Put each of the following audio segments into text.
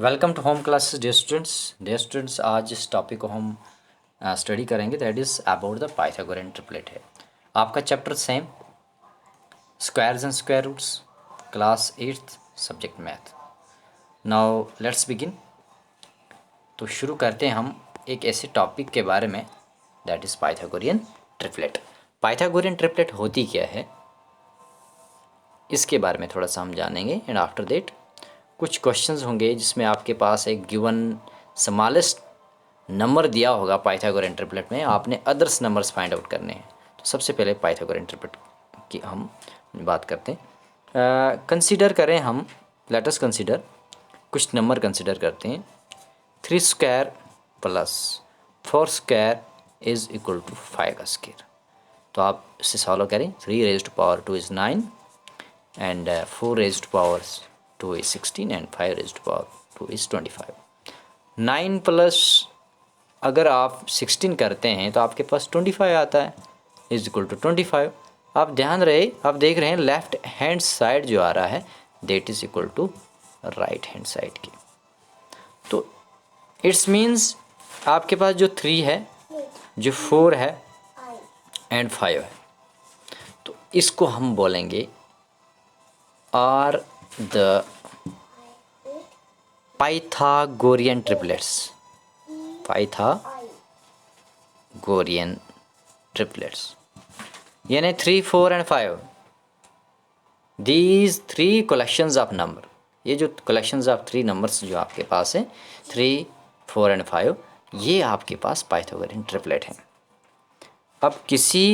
Welcome to home classes dear students. आज इस topic को हम स्टडी करेंगे, that is about the Pythagorean triplet है। आपका chapter same, squares and square roots, class 8th, subject math. Now let's begin. तो शुरू करते हैं हम एक ऐसे टॉपिक के बारे में, that is Pythagorean triplet. Pythagorean triplet होती क्या है, इसके बारे में थोड़ा सा हम जानेंगे। एंड आफ्टर दैट कुछ क्वेश्चंस होंगे जिसमें आपके पास एक गिवन स्मॉलेस्ट नंबर दिया होगा पाइथागोरियन ट्रिपलेट में, आपने अदर्स नंबर्स फाइंड आउट करने हैं। तो सबसे पहले पाइथागोरियन ट्रिपलेट की हम बात करते हैं। कंसीडर करें हम, लेट अस कंसीडर, कुछ नंबर कंसीडर करते हैं। 3 square plus 4 square is equal to 5 square. तो आप इसे सॉल्व करें। 3 raise to power 2 is 9 and 4 raised to power 2 is 16 and 5 raised to power 2 is 25। 9 plus अगर आप 16 करते हैं तो आपके पास 25 आता है, इज इक्वल टू 25। आप ध्यान रहे, आप देख रहे हैं लेफ्ट हैंड साइड जो आ रहा है that is equal to right hand side की। तो इट्स मीन्स आपके पास जो 3 है, जो 4 है एंड 5 है, तो इसको हम बोलेंगे are the Pythagorean triplets। Pythagorean triplets यानी 3, 4 and 5, these 3 collections of number। ये जो collections of 3 numbers जो आपके पास है 3, 4 and 5, ये आपके पास पाइथागोरियन ट्रिपलेट हैं। अब किसी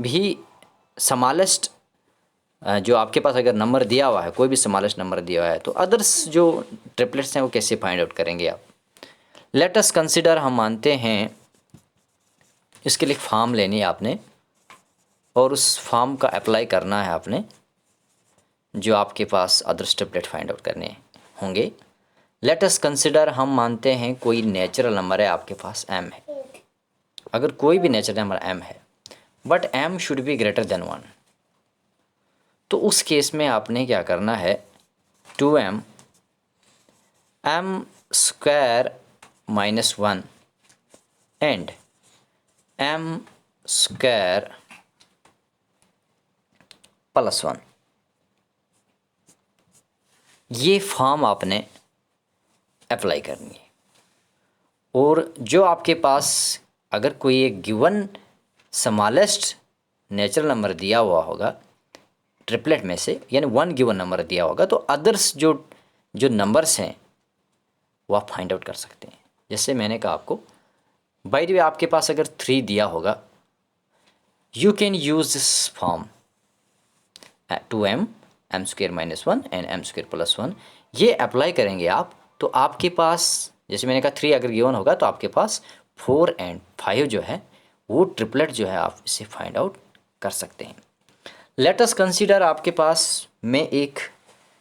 भी स्मॉलेस्ट जो आपके पास अगर नंबर दिया हुआ है, कोई भी स्मॉलेस्ट नंबर दिया हुआ है, तो अदर्स जो ट्रिपलेट्स हैं वो कैसे फाइंड आउट करेंगे आप। लेट अस कंसिडर, हम मानते हैं इसके लिए फॉर्म लेनी है आपने और उस फॉर्म का अप्लाई करना है आपने जो आपके पास अदर्स ट्रिपलेट फाइंड आउट करने होंगे। लेट अस कंसिडर, हम मानते हैं कोई नेचुरल नंबर है आपके पास m है। अगर कोई भी नेचुरल नंबर m है but m should be greater than 1, तो उस केस में आपने क्या करना है, 2m m square minus 1 and m square plus 1, ये फॉर्म आपने अप्लाई करनी है। और जो आपके पास अगर कोई एक गिवन स्मॉलेस्ट नेचुरल नंबर दिया हुआ होगा ट्रिपलेट में से, यानी 1 गिवन नंबर दिया होगा, तो अदर्स जो नंबर्स हैं वो आप फाइंड आउट कर सकते हैं। जैसे मैंने कहा आपको, बाय द वे आपके पास अगर 3 दिया होगा, you can use this form 2m m square minus 1 and m square plus 1, ये अप्लाई करेंगे आप, तो आपके पास जैसे मैंने कहा 3 अगर गिवन होगा तो आपके पास 4 एंड 5 जो है वो ट्रिपलेट जो है आप इसे फाइंड आउट कर सकते हैं। लेट अस कंसीडर, आपके पास मैं एक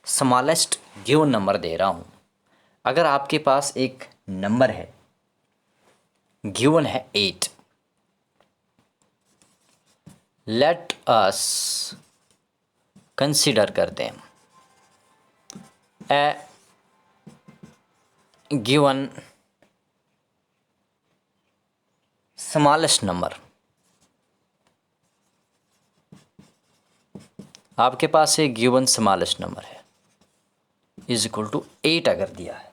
स्मॉलेस्ट गिवन नंबर दे रहा हूँ। अगर आपके पास एक नंबर है गिवन है 8, लेट अस कंसीडर करते हैं ए गिवन स्मॉलेस्ट नंबर। आपके पास एक गिवन स्मॉलेस्ट नंबर है इज इक्वल टू 8 अगर दिया है,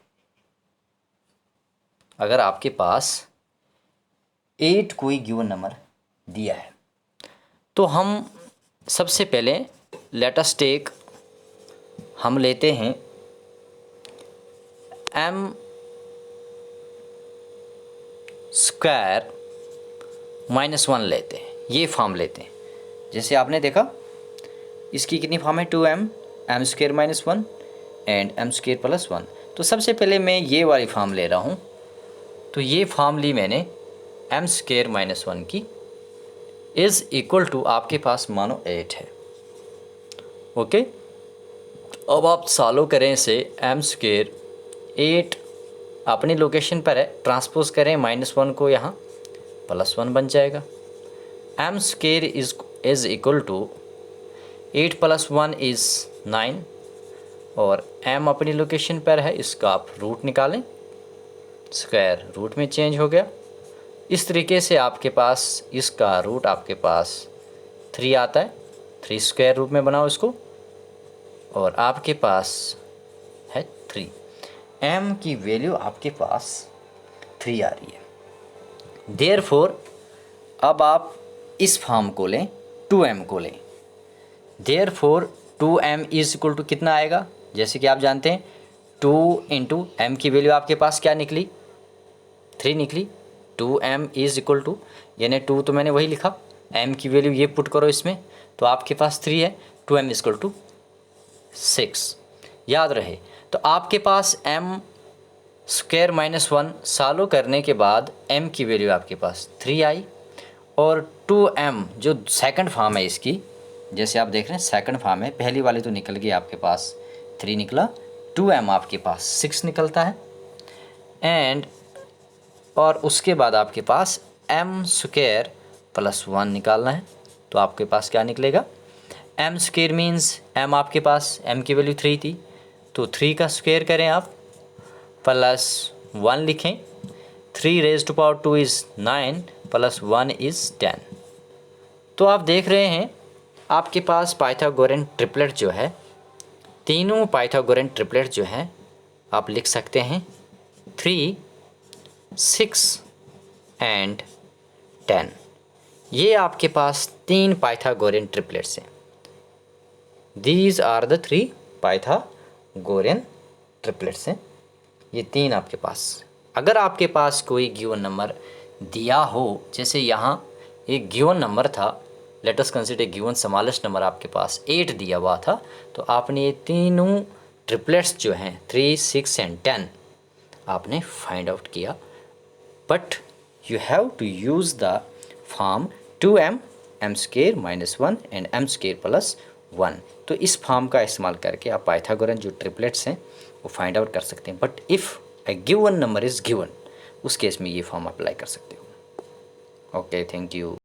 अगर आपके पास 8 कोई गिवन नंबर दिया है, तो हम सबसे पहले लेट अस टेक, हम लेते हैं m स्क्वायर माइनस 1 लेते हैं, ये फॉर्म लेते हैं। जैसे आपने देखा इसकी कितनी फॉर्म है, 2m m square minus 1 and m square plus 1। तो सबसे पहले मैं ये वाली फॉर्म ले रहा हूँ, तो ये फॉर्म ली मैंने m स्क्वायर माइनस 1 की, इज़ इक्वल टू आपके पास मानो 8 है। ओके, अब आप सॉल्व करें इसे, m स्क्वायर 8 अपनी लोकेशन पर है, ट्रांसपोज करें -1 को, यहाँ +1 बन जाएगा। m square is equal to 8 + 1 is 9, और m अपनी लोकेशन पर है, इसका आप रूट निकालें, स्क्वायर रूट में चेंज हो गया। इस तरीके से आपके पास इसका रूट आपके पास 3 आता है, 3 स्क्वायर रूट में बनाओ इसको, और आपके पास है 3। m की वैल्यू आपके पास 3 आ रही है। देयरफॉर अब आप इस फॉर्म को लें, 2m को लें। Therefore 2m is equal to कितना आएगा, जैसे कि आप जानते हैं 2 इंटू m की वैल्यू आपके पास क्या निकली, 3 निकली। 2m इज इक्वल टू, यानी 2 तो मैंने वही लिखा, m की वैल्यू ये पुट करो इसमें, तो आपके पास 3 है, 2m इज इक्वल टू 6। याद रहे, तो आपके पास m स्क्वायर माइनस 1 सालों करने के बाद m की वैल्यू आपके पास 3 आई, और 2m जो सेकंड फॉर्म है इसकी, जैसे आप देख रहे हैं सेकंड फॉर्म है, पहली वाली तो निकल गई आपके पास 3 निकला, 2m आपके पास 6 निकलता है। एंड और उसके बाद आपके पास m स्क्वायर प्लस 1 निकालना है, तो आपके पास क्या निकलेगा, m स्क्वायर मीन्स m आपके पास m की वैल्यू 3 थी, तो 3 का स्क्वायर करें आप प्लस 1 लिखें, 3 raise to power 2 is 9 plus 1 is 10। तो आप देख रहे हैं आपके पास पाइथागोरन ट्रिपलेट जो है, तीनों पाइथागोरन ट्रिपलेट जो हैं आप लिख सकते हैं 3, 6 एंड 10। ये आपके पास 3 पाइथागोरन ट्रिपलेट्स हैं। These are the 3 Pythagorean triplets हैं, ये 3 आपके पास। अगर आपके पास कोई गिवन नंबर दिया हो, जैसे यहाँ एक गिवन नंबर था, late us consider given smallest number आपके पास 8 दिया हुआ था, तो आपने ये तीनों ट्रिपलेट्स जो हैं 3, 6 एंड 10 आपने फाइंड आउट किया, but you have to use the form 2m m square minus 1 and m square plus 1। तो इस फॉर्म का इस्तेमाल करके आप पाइथागोरन जो ट्रिपलेट्स हैं वो फाइंड आउट कर सकते हैं। But if A given number is given, उस केस में ये फॉर्म अप्लाई कर सकते हो। Okay, thank you.